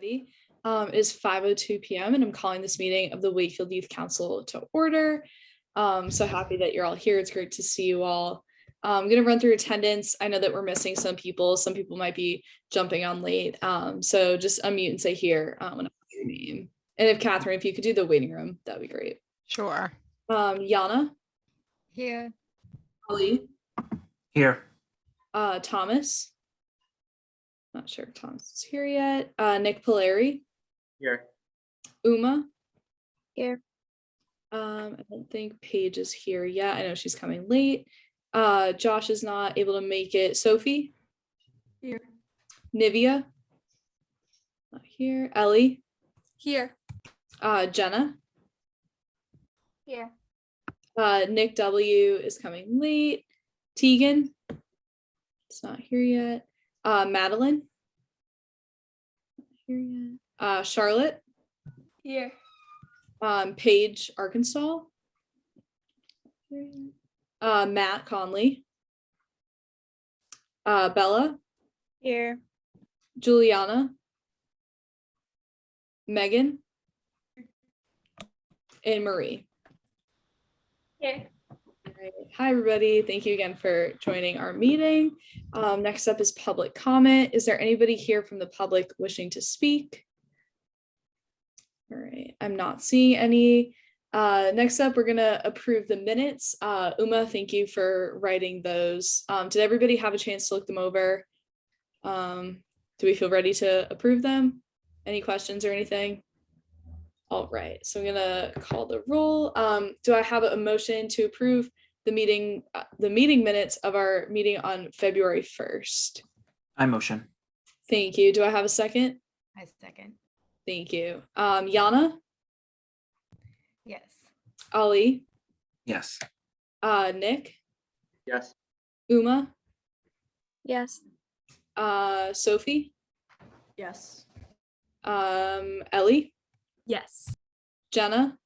Alrighty. It is 5:02 p.m. and I'm calling this meeting of the Wakefield Youth Council to order. So happy that you're all here. It's great to see you all. I'm going to run through attendance. I know that we're missing some people. Some people might be jumping on late. So just unmute and say here when I call your name. And if Catherine, if you could do the waiting room, that'd be great. Sure. Yana. Here. Ali. Here. Thomas. Not sure if Thomas is here yet. Nick Polari. Here. Uma. Here. I don't think Paige is here yet. I know she's coming late. Josh is not able to make it. Sophie. Here. Nivea. Not here. Ellie. Here. Jenna. Here. Nick W is coming late. Tegan. It's not here yet. Madeline. Not here yet. Charlotte. Here. Paige, Arkansas. Matt Conley. Bella. Here. Juliana. Megan. And Marie. Here. Hi, everybody. Thank you again for joining our meeting. Next up is public comment. Is there anybody here from the public wishing to speak? All right, I'm not seeing any. Next up, we're going to approve the minutes. Uma, thank you for writing those. Did everybody have a chance to look them over? Do we feel ready to approve them? Any questions or anything? All right, so I'm going to call the roll. Do I have a motion to approve the meeting minutes of our meeting on February 1st? I motion. Thank you. Do I have a second? I second. Thank you. Yana? Yes. Ali? Yes. Nick? Yes. Uma? Yes. Sophie? Yes. Ellie? Yes. Jenna?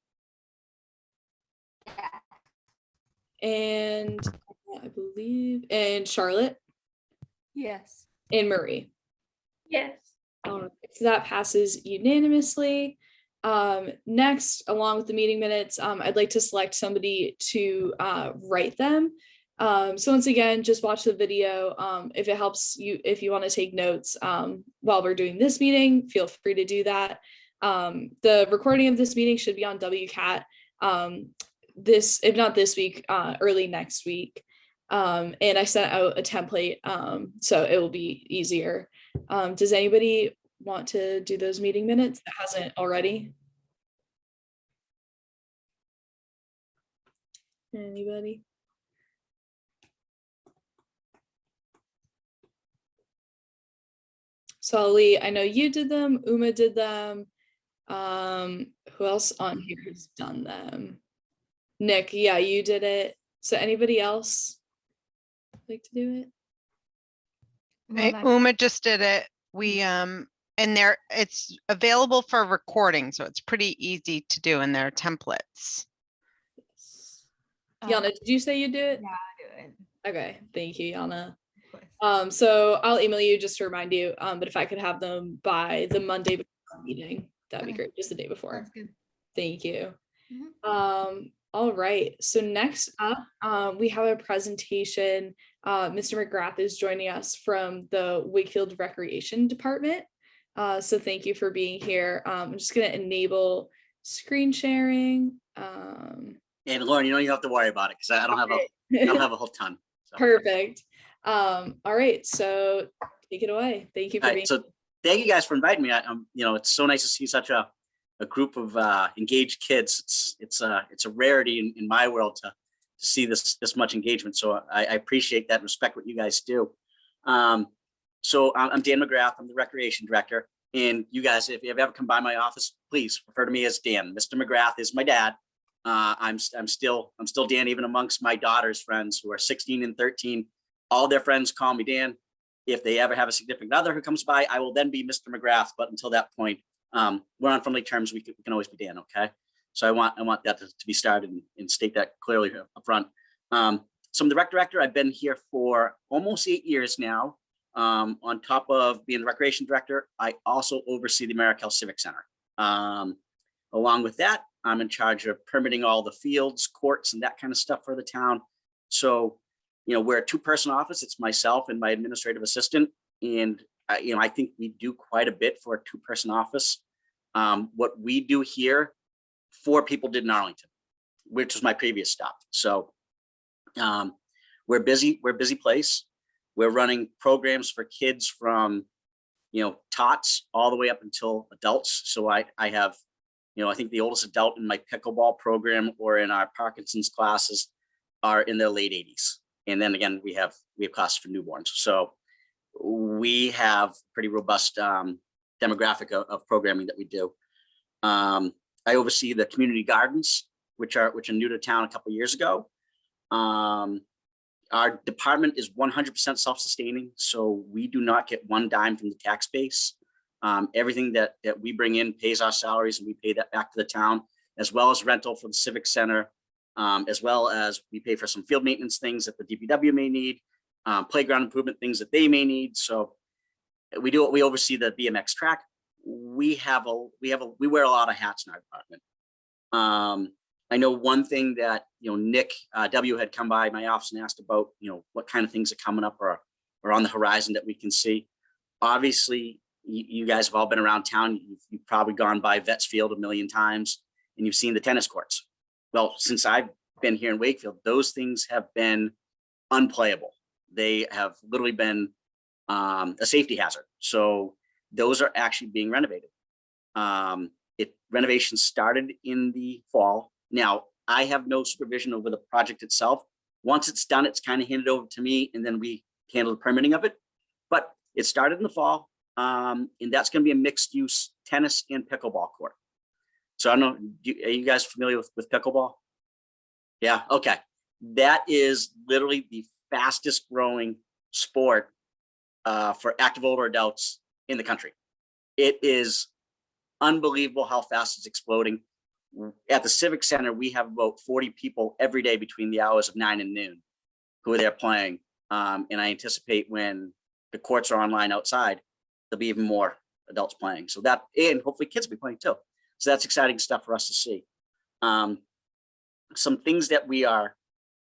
Yeah. And I believe, and Charlotte? Yes. And Marie? Yes. So that passes unanimously. Next, along with the meeting minutes, I'd like to select somebody to write them. So once again, just watch the video. If it helps you, if you want to take notes while we're doing this meeting, feel free to do that. The recording of this meeting should be on WCAT. If not this week, early next week. And I sent out a template, so it will be easier. Does anybody want to do those meeting minutes that hasn't already? Anybody? So Ali, I know you did them. Uma did them. Who else on here has done them? Nick, yeah, you did it. So anybody else like to do it? Uma just did it. We and it's available for recording, so it's pretty easy to do in their templates. Yes. Yana, did you say you do it? Yeah, I do it. Okay, thank you, Yana. Of course. So I'll email you just to remind you. But if I could have them by the Monday before our meeting, that'd be Okay. great. Just the day before. That's good. Thank you. Mhm. All right. So next up, we have a presentation. Mr. Mcgrath is joining us from the Wakefield Recreation Department. So thank you for being here. I'm just going to enable screen sharing. And Lauren, you don't even have to worry about it because I don't have a whole ton. So. Perfect. All right. So take it away. Thank you for being here. So thank you guys for inviting me. It's so nice to see such a group of engaged kids. It's a rarity in my world to see this much engagement. So I appreciate that and respect what you guys do. So I'm Dan Mcgrath. I'm the recreation director. And you guys, if you've ever come by my office, please refer to me as Dan. Mr. Mcgrath is my dad. I'm still Dan, even amongst my daughter's friends who are 16 and 13. All their friends call me Dan. If they ever have a significant other who comes by, I will then be Mr. Mcgrath. But until that point, we're on friendly terms. We can always be Dan. Okay. So I want that to be started and state that clearly up front. So I'm the rec director. I've been here for almost 8 years now. On top of being the recreation director, I also oversee the Marikelle Civic Center. Along with that, I'm in charge of permitting all the fields, courts, and that kind of stuff for the town. So, we're a two-person office. It's myself and my administrative assistant. And, I think we do quite a bit for a two-person office. What we do here, 4 people did in Arlington, which was my previous stop. So we're busy place. We're running programs for kids from, tots all the way up until adults. So I have, I think the oldest adult in my pickleball program or in our Parkinson's classes are in their late 80s. And then again, we have classes for newborns. So we have pretty robust demographic of programming that we do. I oversee the community gardens, which are new to town a couple of years ago. Our department is 100% self-sustaining, so we do not get one dime from the tax base. Everything that we bring in pays our salaries, and we pay that back to the town, as well as rental for the civic center, as well as we pay for some field maintenance things that the DPW may need, playground improvement things that they may need. So we oversee the BMX track. We wear a lot of hats in our department. I know one thing that, Nick W had come by my office and asked about, what kind of things are coming up or on the horizon that we can see. Obviously, you guys have all been around town. You've probably gone by Vetsfield a million times and you've seen the tennis courts. Well, since I've been here in Wakefield, those things have been unplayable. They have literally been a safety hazard. So those are actually being renovated. Renovation started in the fall. Now, I have no supervision over the project itself. Once it's done, it's kind of handed over to me, and then we handle the permitting of it. But it started in the fall, and that's going to be a mixed-use tennis and pickleball court. So I don't know, are you guys familiar with pickleball? Yeah, okay. That is literally the fastest growing sport for active older adults in the country. It is unbelievable how fast it's exploding. At the Civic Center, we have about 40 people every day between the hours of 9 and noon who are there playing. And I anticipate when the courts are online outside, there'll be even more adults playing. So that, and hopefully kids will be playing too. So that's exciting stuff for us to see. Some things that we are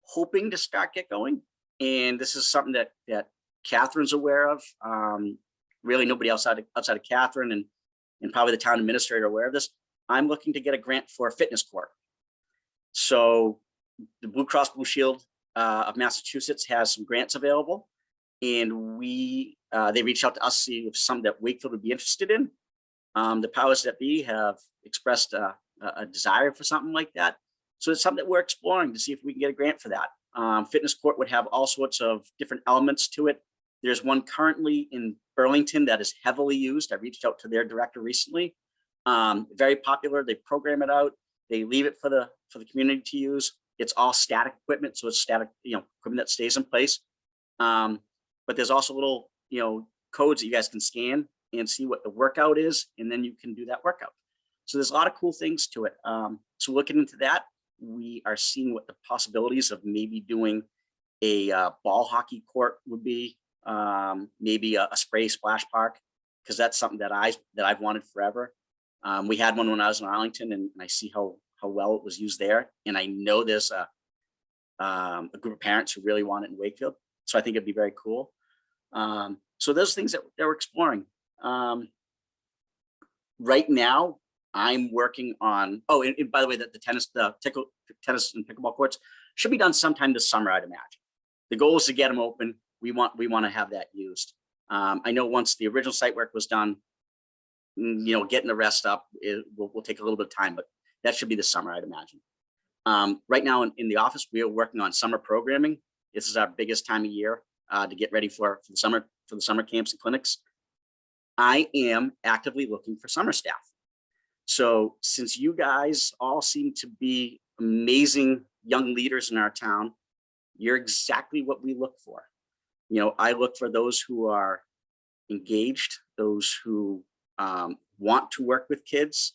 hoping to get going. And this is something that Catherine's aware of. Really nobody outside of Catherine and probably the town administrator are aware of this. I'm looking to get a grant for a fitness court. So the Blue Cross Blue Shield of Massachusetts has some grants available, and they reached out to us to see if something that Wakefield would be interested in. The powers that be have expressed a desire for something like that. So it's something that we're exploring to see if we can get a grant for that. Fitness court would have all sorts of different elements to it. There's one currently in Burlington that is heavily used. I reached out to their director recently. Very popular. They program it out. They leave it for the community to use. It's all static equipment, so it's static, equipment that stays in place. But there's also little, codes that you guys can scan and see what the workout is, and then you can do that workout. So there's a lot of cool things to it. So looking into that, we are seeing what the possibilities of maybe doing a ball hockey court would be, maybe a spray splash park, because that's something that I've wanted forever. We had one when I was in Arlington, and I see how well it was used there. And I know there's a group of parents who really want it in Wakefield. So I think it'd be very cool. So those things that we're exploring. Right now, I'm working on, and by the way, the tennis and pickleball courts should be done sometime this summer, I'd imagine. The goal is to get them open. We want to have that used. I know once the original site work was done, getting the rest up, will take a little bit of time, but that should be this summer, I'd imagine. Right now in the office, we are working on summer programming. This is our biggest time of year to get ready for the summer camps and clinics. I am actively looking for summer staff. So since you guys all seem to be amazing young leaders in our town, you're exactly what we look for. I look for those who are engaged, those who want to work with kids,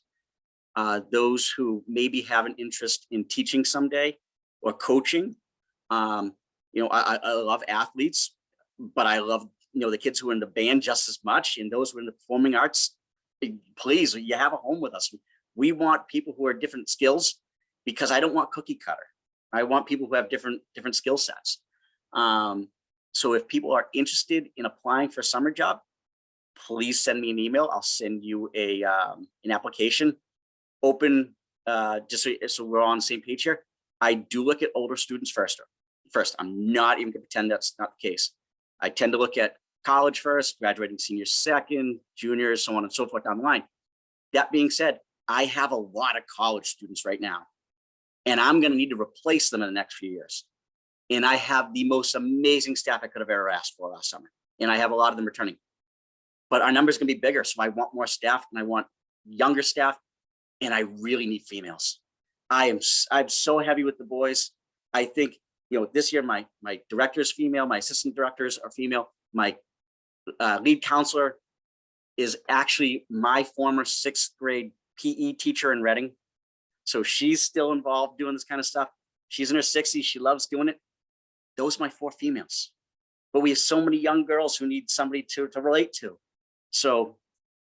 those who maybe have an interest in teaching someday or coaching. I love athletes, but I love the kids who are in the band just as much, and those who are in the performing arts, please, you have a home with us. We want people who are different skills, because I don't want cookie cutter. I want people who have different skill sets. So if people are interested in applying for a summer job, please send me an email. I'll send you an application. Open, just so we're on the same page here. I do look at older students first. I'm not even gonna pretend that's not the case. I tend to look at college first, graduating seniors second, juniors, so on and so forth down the line. That being said, I have a lot of college students right now, and I'm gonna need to replace them in the next few years. And I have the most amazing staff I could have ever asked for last summer. And I have a lot of them returning. But our number's gonna be bigger, so I want more staff, and I want younger staff, and I really need females. I'm so heavy with the boys. I think, this year my director is female, my assistant directors are female, my lead counselor is actually my former 6th grade PE teacher in Reading. So she's still involved doing this kind of stuff. She's in her 60s, she loves doing it. Those are my 4 females. But we have so many young girls who need somebody to relate to. So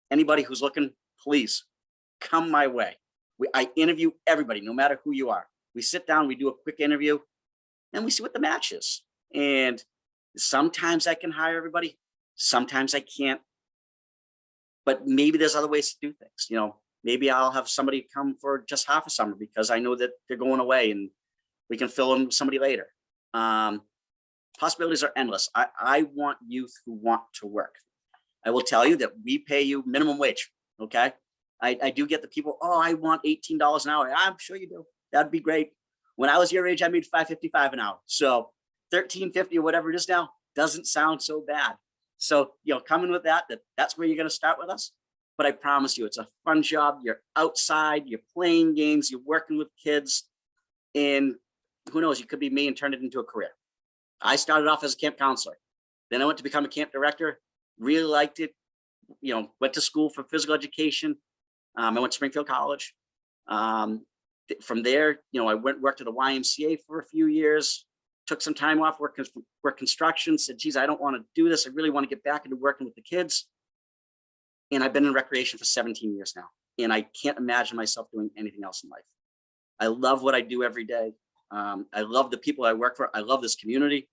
anybody who's looking, please come my way. I interview everybody, no matter who you are. We sit down, we do a quick interview, and we see what the match is. And sometimes I can hire everybody, sometimes I can't. But maybe there's other ways to do things. Maybe I'll have somebody come for just half a summer because I know that they're going away, and we can fill in with somebody later. Possibilities are endless. I want youth who want to work. I will tell you that we pay you minimum wage. Okay. I do get the people, oh, I want $18 an hour. I'm sure you do. That'd be great. When I was your age, I made $5.55 an hour. So $13.50 or whatever it is now doesn't sound so bad. So, coming with that's where you're going to start with us. But I promise you, it's a fun job. You're outside, you're playing games, you're working with kids, and who knows, you could be me and turn it into a career. I started off as a camp counselor. Then I went to become a camp director, really liked it, went to school for physical education. I went to Springfield College. From there, I worked at the YMCA for a few years, took some time off, work construction, said, geez, I don't want to do this. I really want to get back into working with the kids. And I've been in recreation for 17 years now. And I can't imagine myself doing anything else in life. I love what I do every day. I love the people I work for. I love this community.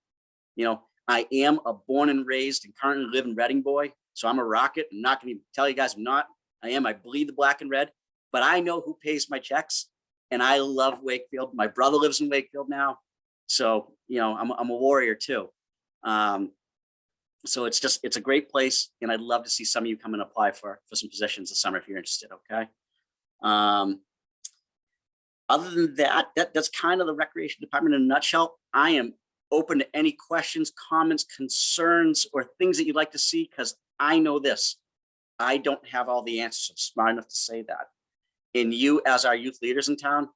I am a born and raised and currently live in Reading boy. So I'm a Rocket. I'm not going to tell you guys I'm not. I bleed the black and red, but I know who pays my checks, and I love Wakefield. My brother lives in Wakefield now. So, I'm a warrior too. So it's a great place, and I'd love to see some of you come and apply for some positions this summer if you're interested. Okay. Other than that's kind of the recreation department in a nutshell. I am open to any questions, comments, concerns, or things that you'd like to see, because I know this. I don't have all the answers. I'm smart enough to say that. And you, as our youth leaders in town,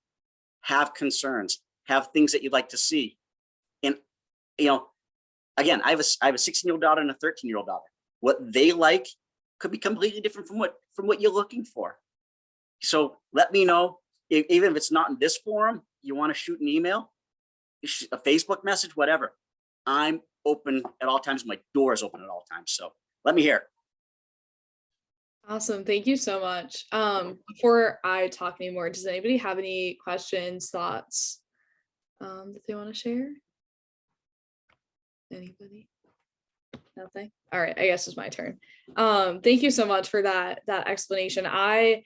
have concerns, have things that you'd like to see. And, again, I have a 16-year-old daughter and a 13-year-old daughter. What they like could be completely different from what you're looking for. So let me know, even if it's not in this forum, you want to shoot an email, a Facebook message, whatever. I'm open at all times. My door is open at all times. So let me hear it. Awesome. Thank you so much. Before I talk anymore, does anybody have any questions, thoughts that they want to share? Anybody? Nothing? All right, I guess it's my turn. Thank you so much for that explanation. I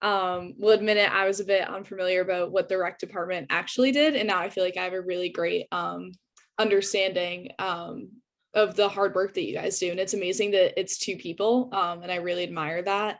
will admit it, I was a bit unfamiliar about what the rec department actually did, and now I feel like I have a really great understanding of the hard work that you guys do. And it's amazing that it's 2 people. And I really admire that.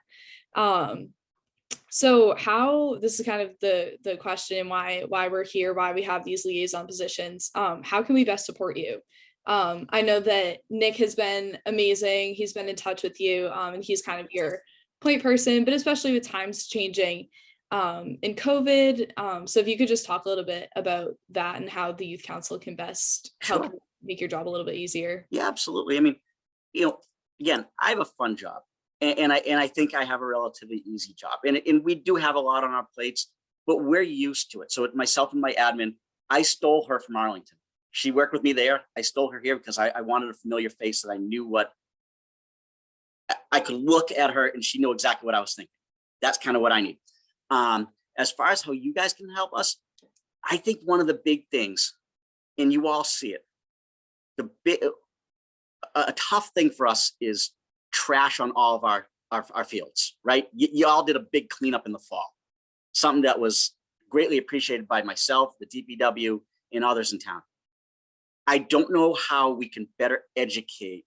So how, this is kind of the question, why we're here, why we have these liaison positions. How can we best support you? I know that Nick has been amazing. He's been in touch with you, and he's kind of your point person, but especially with times changing in COVID. So if you could just talk a little bit about that and how the youth council can best help make your job a little bit easier. Yeah, absolutely. Again, I have a fun job, and I think I have a relatively easy job, and we do have a lot on our plates, but we're used to it. So myself and my admin, I stole her from Arlington. She worked with me there. I stole her here because I wanted a familiar face that I knew what I could look at her and she knew exactly what I was thinking. That's kind of what I need. As far as how you guys can help us, I think one of the big things, and you all see it, a tough thing for us is trash on all of our fields, right? You all did a big cleanup in the fall, something that was greatly appreciated by myself, the DPW, and others in town. I don't know how we can better educate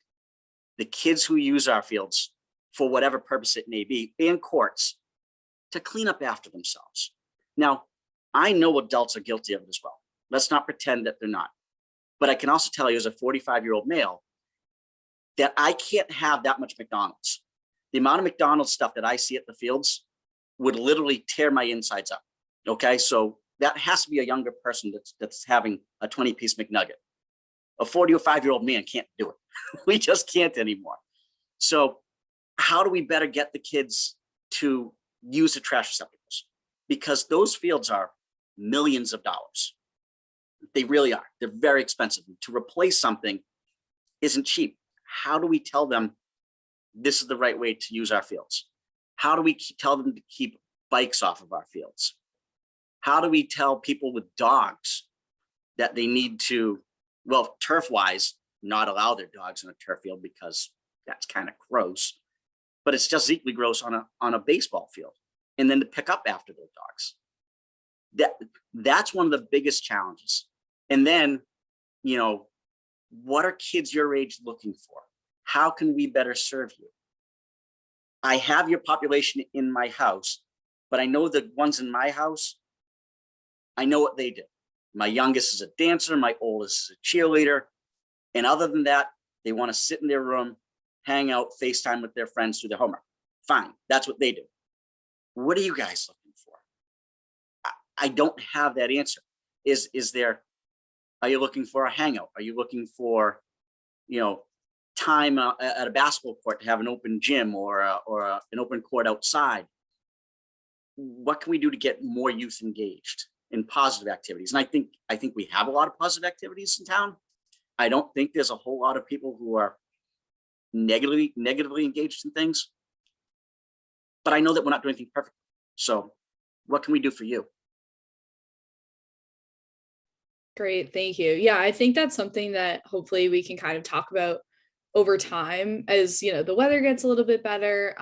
the kids who use our fields for whatever purpose it may be, and courts, to clean up after themselves. Now, I know adults are guilty of it as well. Let's not pretend that they're not. But I can also tell you as a 45-year-old male that I can't have that much McDonald's. The amount of McDonald's stuff that I see at the fields would literally tear my insides up. Okay, so that has to be a younger person that's having a 20-piece McNugget. A 45-year-old man can't do it. We just can't anymore. So how do we better get the kids to use the trash receptacles? Because those fields are millions of dollars. They really are. They're very expensive. To replace something isn't cheap. How do we tell them this is the right way to use our fields? How do we tell them to keep bikes off of our fields? How do we tell people with dogs that they need to, well, turf-wise, not allow their dogs in a turf field because that's kind of gross, but it's just equally gross on a baseball field, and then to pick up after their dogs. That's one of the biggest challenges. And then, you know, what are kids your age looking for? How can we better serve you? I have your population in my house, but I know the ones in my house, I know what they do. My youngest is a dancer, my oldest is a cheerleader. And other than that, they want to sit in their room, hang out, FaceTime with their friends, do their homework. Fine, that's what they do. What are you guys looking for? I don't have that answer. Are you looking for a hangout? Are you looking for, you know, time at a basketball court to have an open gym or an open court outside? What can we do to get more youth engaged in positive activities? And I think we have a lot of positive activities in town. I don't think there's a whole lot of people who are negatively engaged in things. But I know that we're not doing anything perfect. So what can we do for you? Great, thank you. Yeah, I think that's something that hopefully we can kind of talk about over time as, you know, the weather gets a little bit better.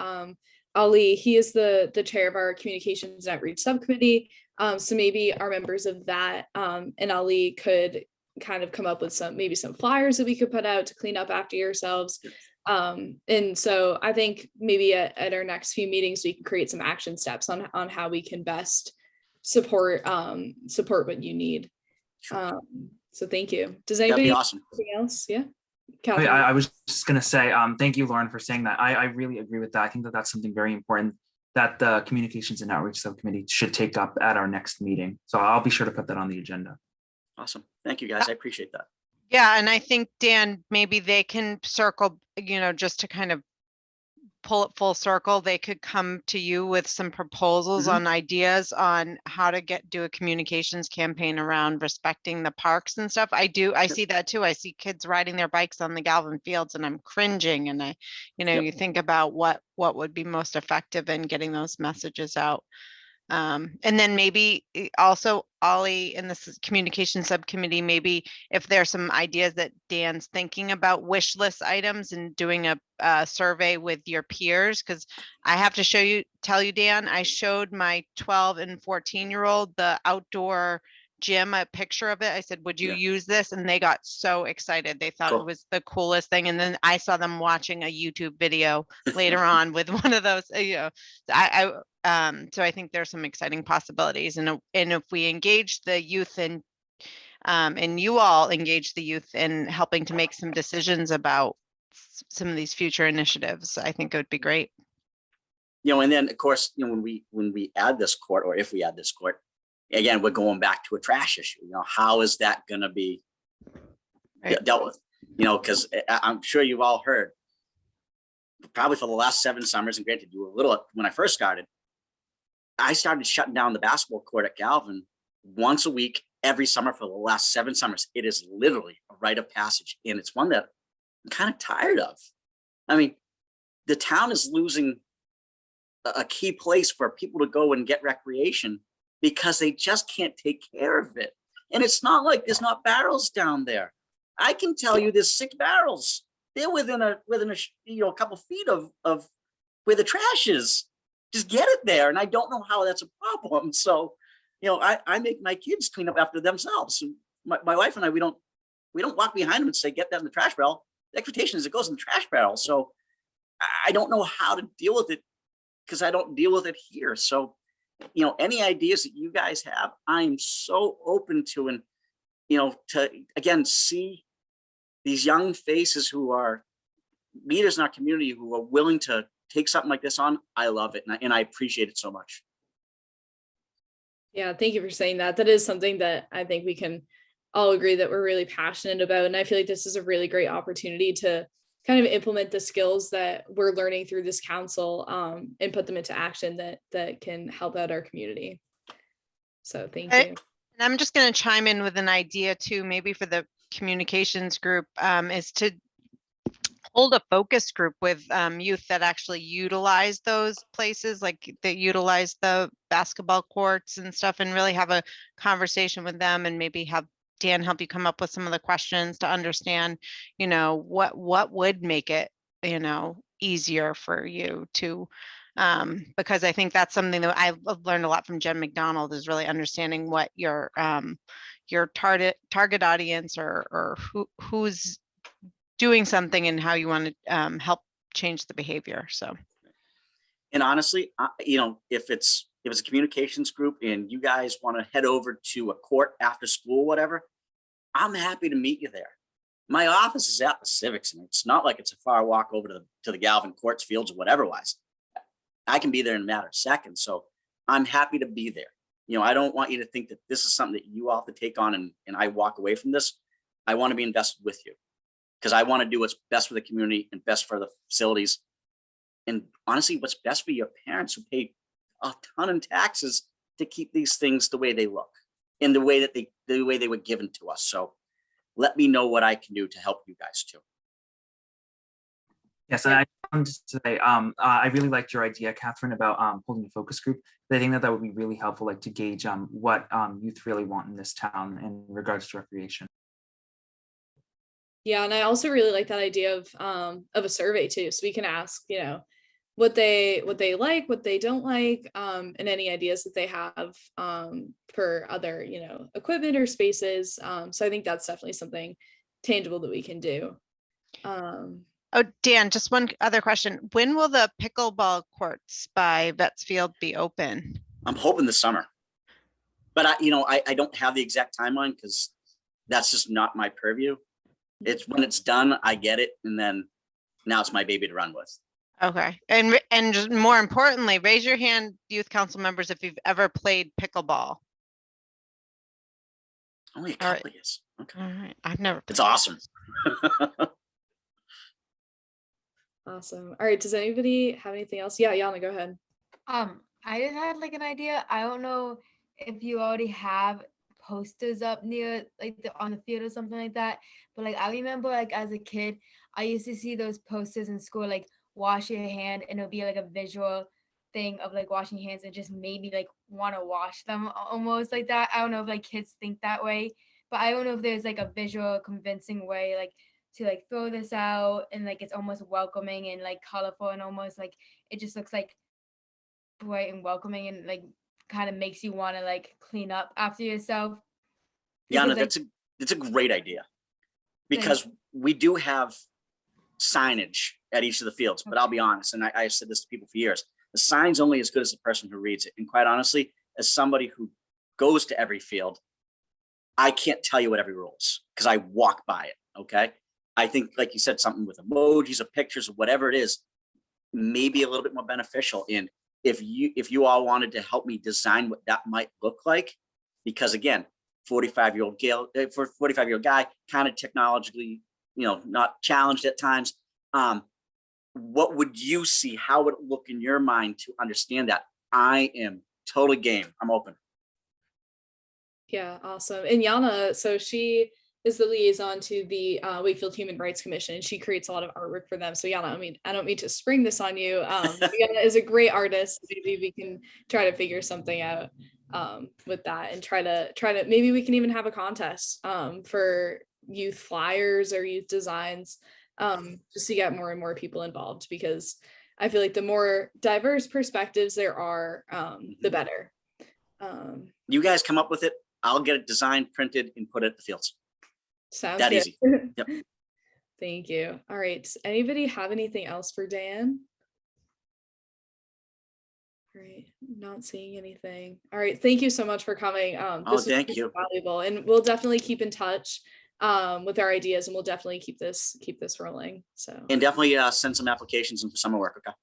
Ali, he is the chair of our communications and outreach subcommittee. So maybe our members of that and Ali could kind of come up with maybe some flyers that we could put out to clean up after yourselves. And so I think maybe at our next few meetings, we can create some action steps on how we can best support what you need. So thank you. Does That'd anybody be awesome. anything else? Yeah. I was just going to say, thank you, Lauren, for saying that. I really agree with that. I think that that's something very important that the Communications and Outreach Subcommittee should take up at our next meeting. So I'll be sure to put that on the agenda. Awesome. Thank you, guys. I appreciate that. Yeah, and I think, Dan, maybe they can circle, you know, just to kind of pull it full circle, they could come to you with some proposals on ideas on how to do a communications campaign around respecting the parks and stuff. I see that too. I see kids riding their bikes on the Galvin fields and I'm cringing, and you think about what would be most effective in getting those messages out. And then maybe also Ollie in this communication subcommittee, maybe if there's some ideas that Dan's thinking about wish list items and doing a survey with your peers, because I have to tell you, Dan, I showed my 12 and 14-year-old the outdoor gym, a picture of it. I said, would you use this? And they got so excited. They thought it was the coolest thing. And then I saw them watching a YouTube video later on with one of those, so I think there's some exciting possibilities. And if we engage the youth and you all engage the youth in helping to make some decisions about some of these future initiatives, I think it would be great. And then of course, when we add this court, or if we add this court, again, we're going back to a trash issue. How is that going to be dealt with? Because I'm sure you've all heard, probably for the last 7 summers, and granted, you were little when I first started, I started shutting down the basketball court at Galvin once a week every summer for the last 7 summers. It is literally a rite of passage, and it's one that I'm kind of tired of. I mean, the town is losing a key place for people to go and get recreation because they just can't take care of it. And it's not like there's not barrels down there. I can tell you there's 6 barrels. They're within a couple feet of where the trash is. Just get it there. And I don't know how that's a problem. So, I make my kids clean up after themselves. And my wife and I, we don't walk behind them and say, get that in the trash barrel. The expectation is it goes in the trash barrel. So I don't know how to deal with it because I don't deal with it here. So, any ideas that you guys have, I'm so open to, and, to again, see these young faces who are leaders in our community who are willing to take something like this on. I love it. And I appreciate it so much. Yeah, thank you for saying that. That is something that I think we can all agree that we're really passionate about. And I feel like this is a really great opportunity to kind of implement the skills that we're learning through this council, and put them into action that can help out our community. So thank you. And I'm just going to chime in with an idea too, maybe for the communications group, is to hold a focus group with youth that actually utilize those places, like that utilize the basketball courts and stuff, and really have a conversation with them, and maybe have Dan help you come up with some of the questions to understand, what would make it, easier for you to, because I think that's something that I've learned a lot from Jen McDonald, is really understanding what your target audience or who's doing something and how you want to help change the behavior. So, and honestly, if it's a communications group and you guys want to head over to a court after school, whatever, I'm happy to meet you there. My office is at the Civics, and it's not like it's a far walk over to the Galvin courts, fields, or whatever wise. I can be there in a matter of seconds. So I'm happy to be there. I don't want you to think that this is something that you all have to take on and I walk away from this. I want to be invested with you because I want to do what's best for the community and best for the facilities. And honestly, what's best for your parents who pay a ton in taxes to keep these things the way they look and the way they were given to us. So let me know what I can do to help you guys too. Yes, and I wanted to say, I really liked your idea, Catherine, about holding a focus group. I think that would be really helpful, like to gauge what youth really want in this town in regards to recreation. Yeah, and I also really like that idea of a survey too, so we can ask, what they like, what they don't like, and any ideas that they have for other, equipment or spaces. So I think that's definitely something tangible that we can do. Oh, Dan, just one other question. When will the pickleball courts by Vetsfield be open? I'm hoping this summer, but I don't have the exact timeline because that's just not my purview. It's when it's done, I get it, and then now it's my baby to run with. Okay, and just more importantly, raise your hand, youth council members, if you've ever played pickleball. Only a couple of years. Okay. All right, I've never. It's awesome. Awesome. All right, does anybody have anything else? Yeah, Yana, go ahead. I just had like an idea. I don't know if you already have posters up near on the field or something like that, but like I remember like as a kid I used to see those posters in school, like wash your hand, and it'll be like a visual thing of like washing hands, and just made me like want to wash them almost like that. I don't know if like kids think that way, but I don't know if there's like a visual convincing way like to like throw this out, and like it's almost welcoming and like colorful, and almost like it just looks like bright and welcoming, and like kind of makes you want to like clean up after yourself. Yeah, Because, that's a great idea, because we do have signage at each of the fields, but I'll be honest, and I've said this to people for years, the sign's only as good as the person who reads it. And quite honestly, as somebody who goes to every field, I can't tell you what every rule is because I walk by it. Okay. I think, like you said, something with emojis or pictures or whatever it is, maybe a little bit more beneficial. And if you all wanted to help me design what that might look like, because again, 45-year-old guy, kind of technologically, not challenged at times. What would you see? How would it look in your mind to understand that? I am totally game. I'm open. Yeah, awesome. And Yana, so she is the liaison to the Wakefield Human Rights Commission. She creates a lot of artwork for them. So Yana, I mean, I don't mean to spring this on you. Yana is a great artist. Maybe we can try to figure something out with that and try to maybe we can even have a contest for youth flyers or youth designs, just to get more and more people involved, because I feel like the more diverse perspectives there are, the better. You guys come up with it. I'll get it designed, printed, and put it at the fields. Sounds That good. easy. Yep. Thank you. All right. Does anybody have anything else for Dan? All right. Not seeing anything. All right. Thank you so much for coming. Oh, This was thank super you. valuable, and we'll definitely keep in touch with our ideas, and we'll definitely keep this rolling. So And definitely send some applications in for summer work. Okay.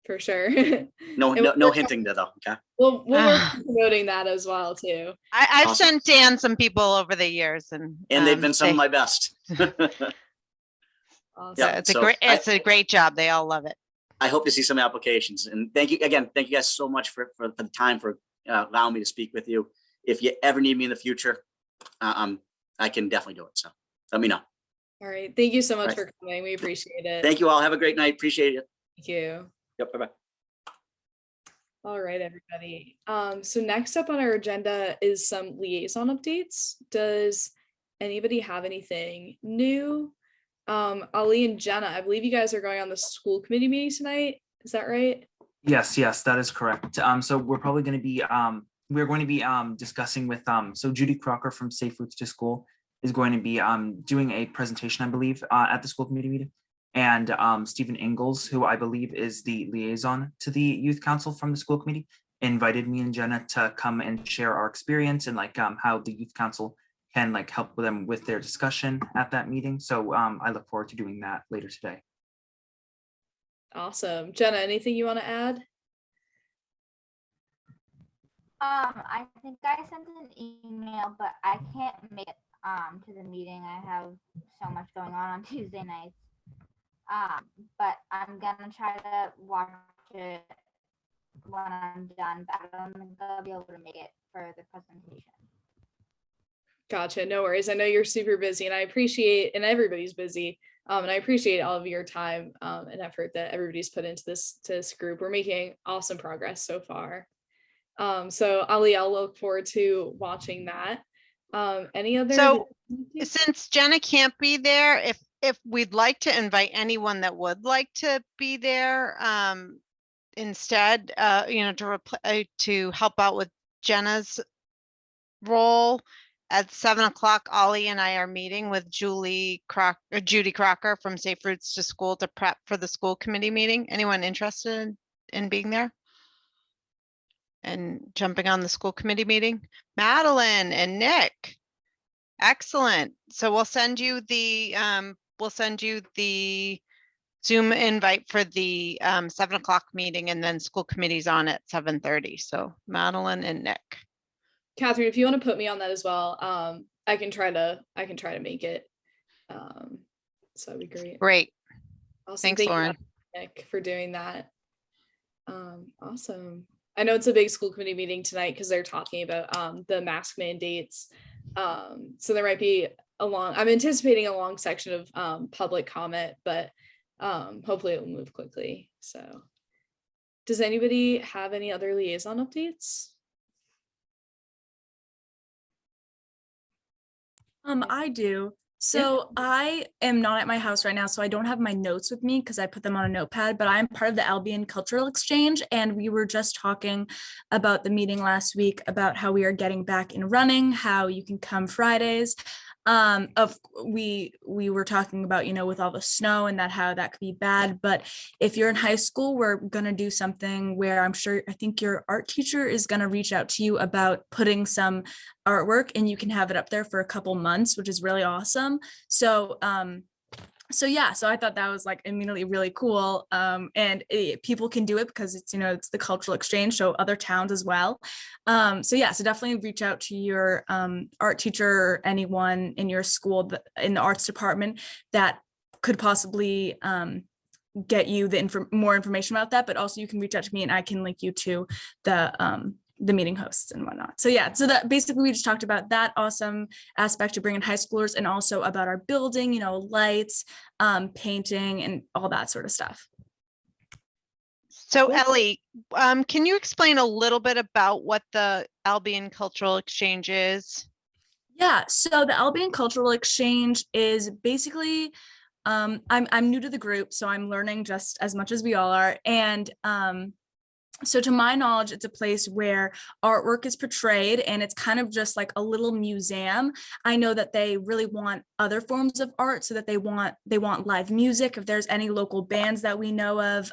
for sure. No, And no, no we'll- hinting there though. Okay. We'll work on promoting that as well too. I've Awesome. sent Dan some people over the years, and And they've been some they- of my best. Awesome. Yeah. it's a so great I- it's a great job. They all love it. I hope to see some applications. And thank you again. Thank you guys so much for the time, for allowing me to speak with you. If you ever need me in the future, I can definitely do it. So let me know. All right. Thank you so much Right. for coming. We appreciate it. Thank you all. Have a great night. Appreciate it. Thank you. Yep. Bye-bye. All right, everybody. So next up on our agenda is some liaison updates. Does anybody have anything new? Ali and Jenna, I believe you guys are going on the school committee meeting tonight. Is that right? Yes, that is correct. So we're probably going to be discussing with so Judy Crocker from Safe Routes to School is going to be doing a presentation, I believe, at the school committee meeting. And Stephen Ingalls, who I believe is the liaison to the youth council from the school committee, invited me and Jenna to come and share our experience and how the youth council can help them with their discussion at that meeting. So I look forward to doing that later today. Awesome. Jenna, anything you want to add? I think I sent an email, but I can't make it to the meeting. I have so much going on Tuesday nights. But I'm gonna try to watch it when I'm done, but I don't think I'll be able to make it for the presentation. Gotcha. No worries. I know you're super busy, and I appreciate, and everybody's busy. And I appreciate all of your time and effort that everybody's put into this group. We're making awesome progress so far. So Ali, I'll look forward to watching that. Any other? So since Jenna can't be there, if we'd like to invite anyone that would like to be there instead, to help out with Jenna's role at 7 o'clock, Ollie and I are meeting with Judy Crocker from Safe Routes to School to prep for the school committee meeting. Anyone interested in being there and jumping on the school committee meeting? Madeline and Nick. Excellent. So we'll send you the Zoom invite for the 7 o'clock meeting, and then school committee's on at 7:30. So Madeline and Nick. Catherine, if you want to put me on that as well, I can try to make it. So that'd be great. Great. Awesome. Thanks, Thank you, Lauren. Nick, for doing that. Awesome. I know it's a big school committee meeting tonight because they're talking about the mask mandates. So there might be I'm anticipating a long section of public comment, but hopefully it will move quickly. So does anybody have any other liaison updates? I do. So I am not at my house right now, so I don't have my notes with me because I put them on a notepad, but I'm part of the Albion Cultural Exchange, and we were just talking about the meeting last week about how we are getting back in running, how you can come Fridays. We were talking about, with all the snow and how that could be bad, but if you're in high school, we're gonna do something where I think your art teacher is gonna reach out to you about putting some artwork, and you can have it up there for a couple months, which is really awesome. So I thought that was immediately really cool. And people can do it because it's the cultural exchange, so other towns as well. So definitely reach out to your art teacher or anyone in your school in the arts department that could possibly get you more information about that. But also you can reach out to me and I can link you to the the meeting hosts and whatnot. So yeah, so that basically we just talked about that awesome aspect to bring in high schoolers, and also about our building, you know, lights, painting, and all that sort of stuff. So Ellie, can you explain a little bit about what the Albion Cultural Exchange is? Yeah, so the Albion Cultural Exchange is basically, I'm new to the group, so I'm learning just as much as we all are. And so to my knowledge, it's a place where artwork is portrayed, and it's kind of just like a little museum. I know that they really want other forms of art, so that they want live music. If there's any local bands that we know of,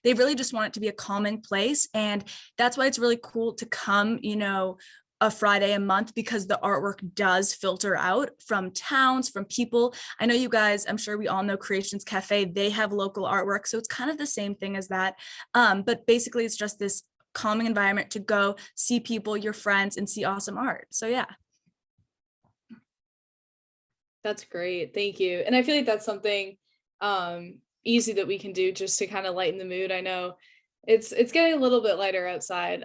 they really just want it to be a calming place. And that's why it's really cool to come, you know, a Friday a month, because the artwork does filter out from towns, from people. I know you guys, I'm sure we all know Creations Cafe, they have local artwork. So it's kind of the same thing as that. But basically it's just this calming environment to go see people, your friends, and see awesome art. So yeah. That's great. Thank you. And I feel like that's something easy that we can do just to kind of lighten the mood. I know it's getting a little bit lighter outside,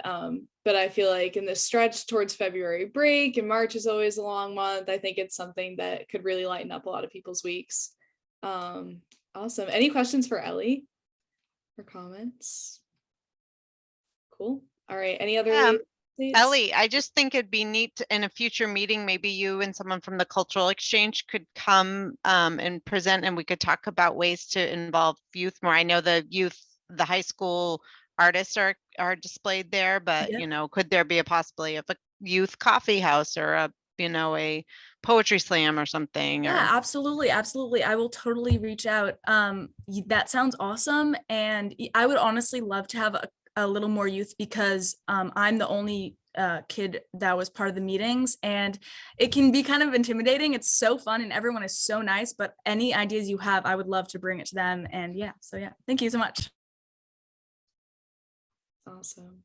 but I feel like in this stretch towards February break, and March is always a long month, I think it's something that could really lighten up a lot of people's weeks. Awesome. Any questions for Ellie or comments? Cool. All right. Any other updates? Ellie, I just think it'd be neat in a future meeting, maybe you and someone from the Cultural Exchange could come and present, and we could talk about ways to involve youth more. I know the high school artists are displayed there, but Yep. you know, could there be a possibility of a youth coffee house or a, you know, a poetry slam or something? Yeah, absolutely. Absolutely. I will totally reach out. That sounds awesome. And I would honestly love to have a little more youth, because I'm the only kid that was part of the meetings, and it can be kind of intimidating. It's so fun and everyone is so nice, but any ideas you have, I would love to bring it to them. And yeah, so yeah, thank you so much. Awesome.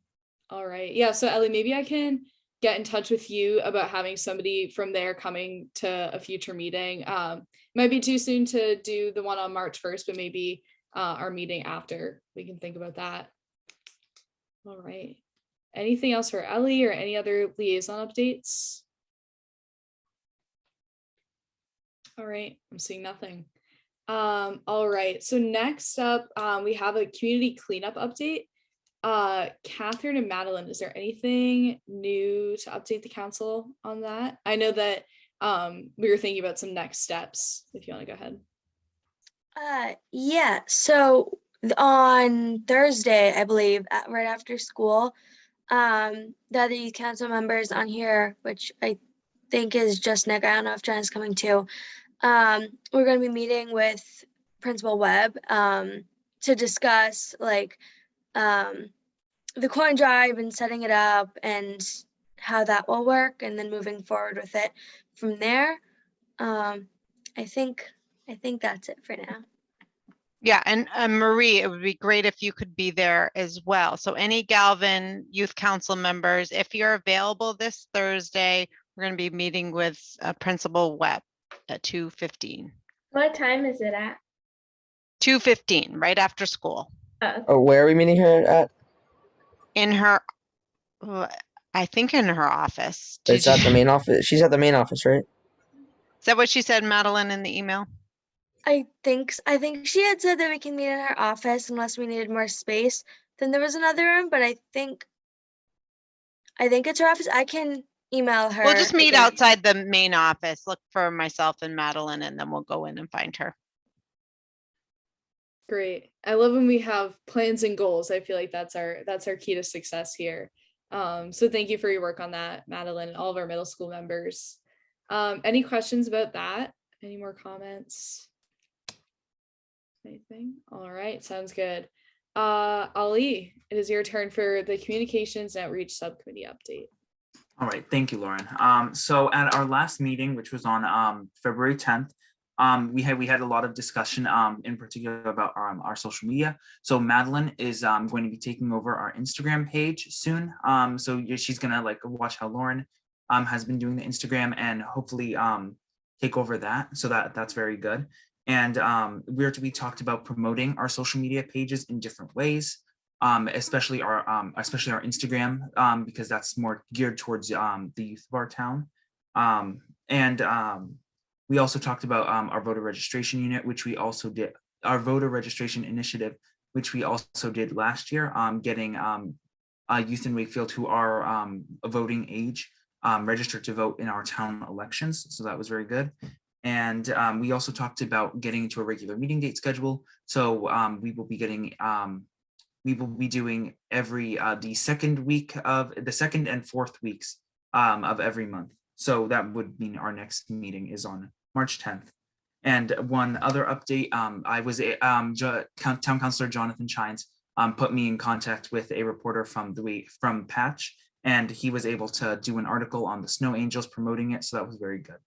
All right. Yeah. So Ellie, maybe I can get in touch with you about having somebody from there coming to a future meeting. Might be too soon to do the one on March 1st, but maybe our meeting after, we can think about that. All right. Anything else for Ellie, or any other liaison updates? All right. I'm seeing nothing. All right. So next up, we have a community cleanup update. Catherine and Madeline, is there anything new to update the council on that? I know that we were thinking about some next steps, if you want to go ahead. Yeah, so on Thursday, I believe, right after school, the other youth council members on here, which I think is just Nick, I don't know if Jen is coming too, we're going to be meeting with Principal Webb to discuss like the coin drive and setting it up and how that will work, and then moving forward with it from there. I think that's it for now. Yeah, and Marie, it would be great if you could be there as well. So any Galvin Youth Council members, if you're available this Thursday, we're going to be meeting with Principal Webb at 2:15. What time is it at? 2:15, right after school. Oh, where are we meeting her at? In her, I think in her office. It's at the main office. She's at the main office, right? Is that what she said, Madeline, in the email? I think she had said that we can meet in her office unless we needed more space. Then there was another room, but I think it's her office. I can email her. We'll just meet again. outside the main office. Look for myself and Madeline, and then we'll go in and find her. Great. I love when we have plans and goals. I feel like that's our key to success here. So thank you for your work on that, Madeline, and all of our middle school members. Any questions about that? Any more comments? Anything? All right, sounds good. Ali, it is your turn for the Communications and Outreach Subcommittee update. All right, thank you, Lauren. So at our last meeting, which was on February 10th, we had a lot of discussion in particular about our social media. So Madeline is going to be taking over our Instagram page soon. So she's gonna like watch how Lauren has been doing the Instagram, and hopefully take over that. So that's very good. And we talked about promoting our social media pages in different ways. especially our Instagram, because that's more geared towards the youth of our town. We also talked about our voter registration unit, which we also did, our voter registration initiative, which we also did last year, getting youth in Wakefield who are a voting age registered to vote in our town elections. So that was very good. And we also talked about getting into a regular meeting date schedule. So we will be doing every the second and fourth weeks of every month. So that would mean our next meeting is on March 10th. And one other update, Town Councilor Jonathan Chines put me in contact with a reporter from Patch, and he was able to do an article on the Snow Angels promoting it. So that was very good.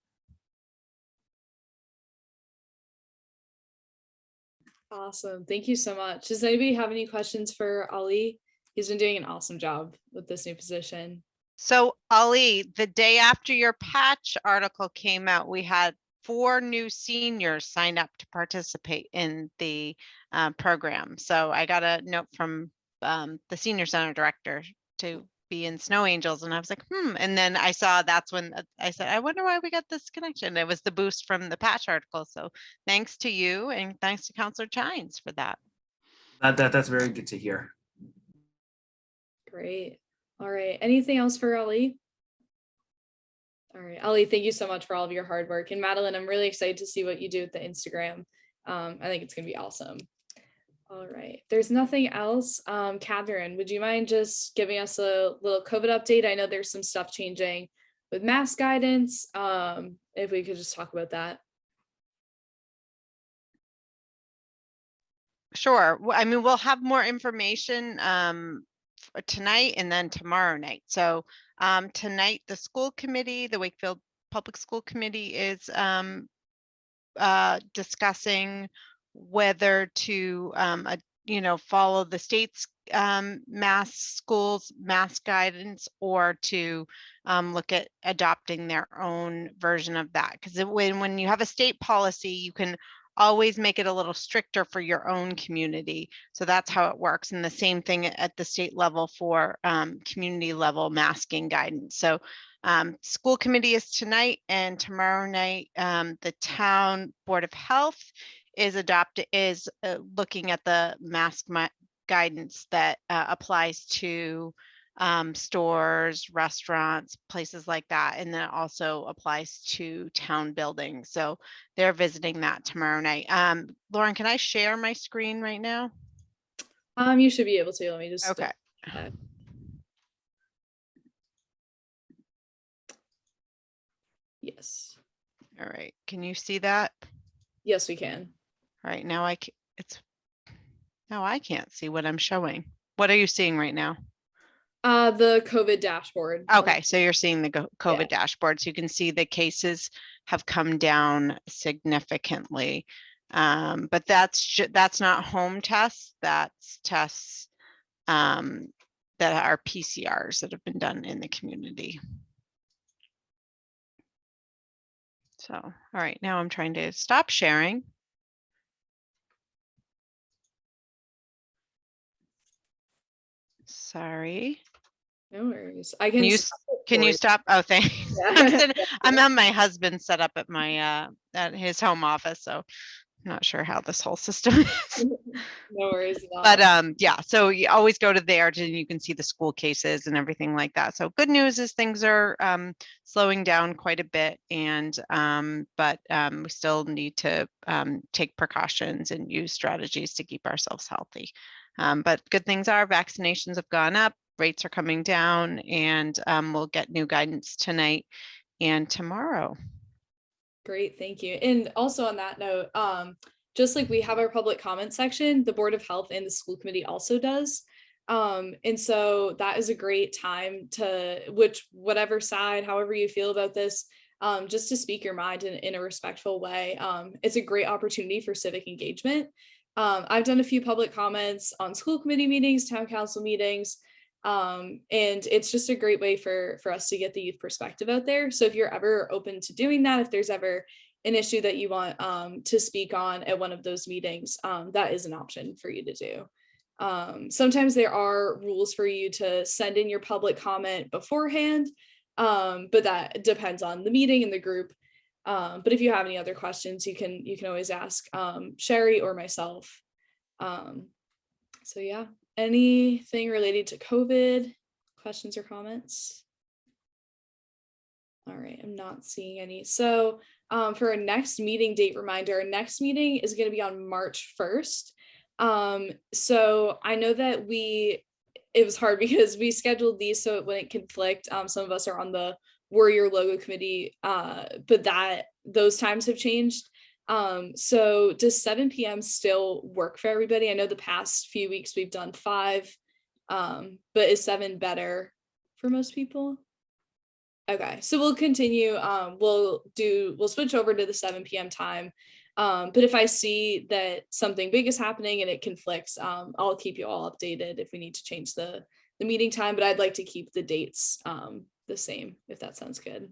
Awesome. Thank you so much. Does anybody have any questions for Ali? He's been doing an awesome job with this new position. So Ali, the day after your Patch article came out, we had 4 new seniors sign up to participate in the program. So I got a note from the senior center director to be in Snow Angels, and I was like, and then I saw that's when I said, I wonder why we got this connection. It was the boost from the Patch article. So thanks to you, and thanks to Councilor Chines for that. That's very good to hear. Great. All right. Anything else for Ali? All right, Ali, thank you so much for all of your hard work. And Madeline, I'm really excited to see what you do with the Instagram. I think it's gonna be awesome. All right, there's nothing else. Catherine, would you mind just giving us a little COVID update? I know there's some stuff changing with mask guidance. If we could just talk about that. Sure. I mean, we'll have more information tonight and then tomorrow night. So tonight, the school committee, the Wakefield Public School Committee, is discussing whether to follow the state's schools mask guidance, or to look at adopting their own version of that. Because when you have a state policy, you can always make it a little stricter for your own community. So that's how it works. And the same thing at the state level for community level masking guidance. So school committee is tonight, and tomorrow night the town board of health is looking at the mask guidance that applies to stores, restaurants, places like that. And then it also applies to town buildings. So they're visiting that tomorrow night. Lauren, can I share my screen right now? You should be able to. Let me just. Okay. Yes. All right. Can you see that? Yes, we can. All right. Now I can't see what I'm showing. What are you seeing right now? The COVID dashboard. Okay, so you're seeing the COVID dashboard. So you can see the cases have come down significantly. But that's not home tests. That's tests that are PCRs that have been done in the community. So, all right, now I'm trying to stop sharing. Sorry. No worries. I can. Can you stop? Oh, thanks. Yeah. I'm on my husband's setup at my at his home office, so I'm not sure how this whole system is. No worries at all. But yeah, so you always go to there and you can see the school cases and everything like that. So good news is things are slowing down quite a bit, and but we still need to take precautions and use strategies to keep ourselves healthy. But good things are vaccinations have gone up, rates are coming down, and we'll get new guidance tonight and tomorrow. Great, thank you. And also on that note, just like we have our public comment section, the Board of Health and the school committee also does. And so that is a great time to, whatever side, however you feel about this, just to speak your mind in a respectful way. It's a great opportunity for civic engagement. I've done a few public comments on school committee meetings, town council meetings, and it's just a great way for us to get the youth perspective out there. So if you're ever open to doing that, if there's ever an issue that you want to speak on at one of those meetings, that is an option for you to do. Sometimes there are rules for you to send in your public comment beforehand, but that depends on the meeting and the group. But if you have any other questions, you can always ask Sherry or myself. So yeah, anything related to COVID, questions or comments? All right, I'm not seeing any. So for our next meeting date reminder, our next meeting is going to be on March 1st. So I know that it was hard because we scheduled these so it wouldn't conflict. Some of us are on the Warrior Logo Committee, but those times have changed. So does 7 p.m. still work for everybody? I know the past few weeks we've done 5, but is 7 better for most people? Okay, so we'll continue. We'll switch over to the 7 p.m. time. But if I see that something big is happening and it conflicts, I'll keep you all updated if we need to change the meeting time, but I'd like to keep the dates the same, if that sounds good.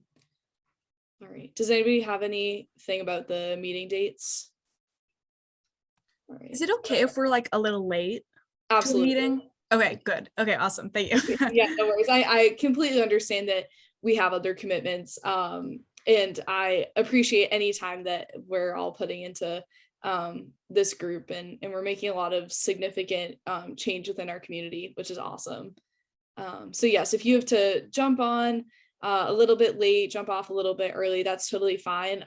All right, does anybody have anything about the meeting dates? All right. Is it okay if we're like a little late to the Absolutely. meeting? Okay, good. Okay, awesome. Thank you. Yeah, no worries. I completely understand that we have other commitments. And I appreciate any time that we're all putting into this group, and we're making a lot of significant change within our community, which is awesome. So yes, if you have to jump on a little bit late, jump off a little bit early, that's totally fine.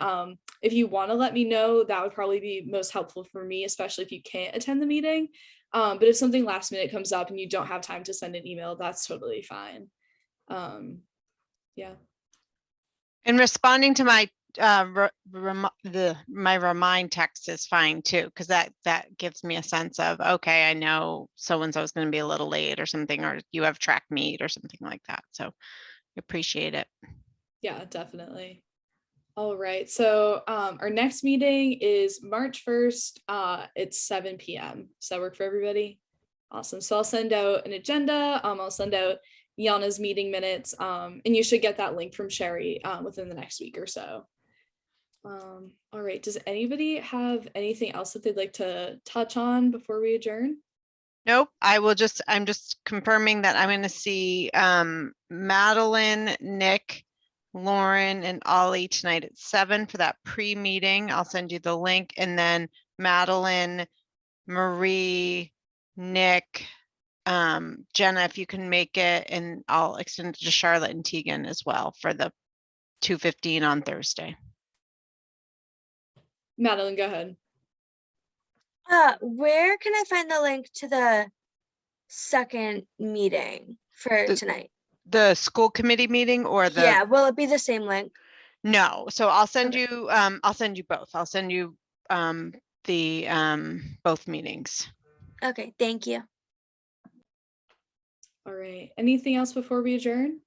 If you want to let me know, that would probably be most helpful for me, especially if you can't attend the meeting. But if something last minute comes up and you don't have time to send an email, that's totally fine. Yeah. And responding to my my remind text is fine too, because that gives me a sense of, okay, I know so and so is going to be a little late or something, or you have track meet or something like that. So appreciate it. Yeah, definitely. All right, so our next meeting is March 1st. It's 7 p.m. Does that work for everybody? Awesome. So I'll send out an agenda. I'll send out Yana's meeting minutes, and you should get that link from Sherry within the next week or so. All right, does anybody have anything else that they'd like to touch on before we adjourn? Nope. I'm just confirming that I'm going to see Madeline, Nick, Lauren, and Ollie tonight at 7 for that pre-meeting. I'll send you the link, and then Madeline, Marie, Nick, Jenna, if you can make it, and I'll extend it to Charlotte and Tegan as well for the 2:15 on Thursday. Madeline, go ahead. Where can I find the link to the second meeting for tonight? The school committee meeting or the? Yeah, will it be the same link? No, so I'll send Okay. you, I'll send you both. I'll send you the both meetings. Okay, thank you. All right, anything else before we adjourn?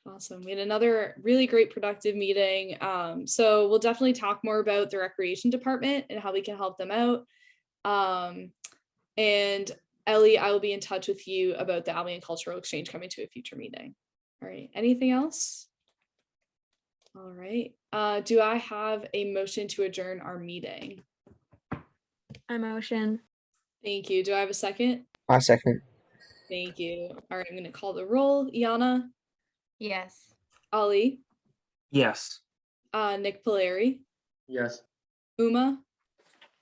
Awesome. We had another really great productive meeting. So we'll definitely talk more about the recreation department and how we can help them out. And Ellie, I will be in touch with you about the Albion Cultural Exchange coming to a future meeting. All right, anything else? All right, do I have a motion to adjourn our meeting? I motion. Thank you. Do I have a second? I second. Thank you. All right, I'm gonna call the roll. Yana? Yes. Ollie? Yes. Nick Polari? Yes. Uma?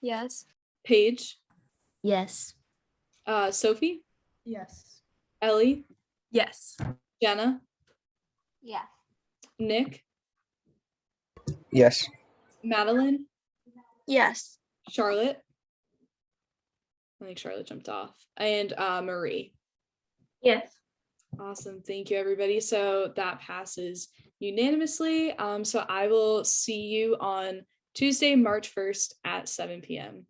Yes. Paige? Yes. Sophie? Yes. Ellie? Yes. Jenna? Yes. Nick? Yes. Madeline? Yes. Charlotte? I think Charlotte jumped off. And Marie. Yes. Awesome. Thank you, everybody. So that passes unanimously. So I will see you on Tuesday, March 1st at 7 p.m.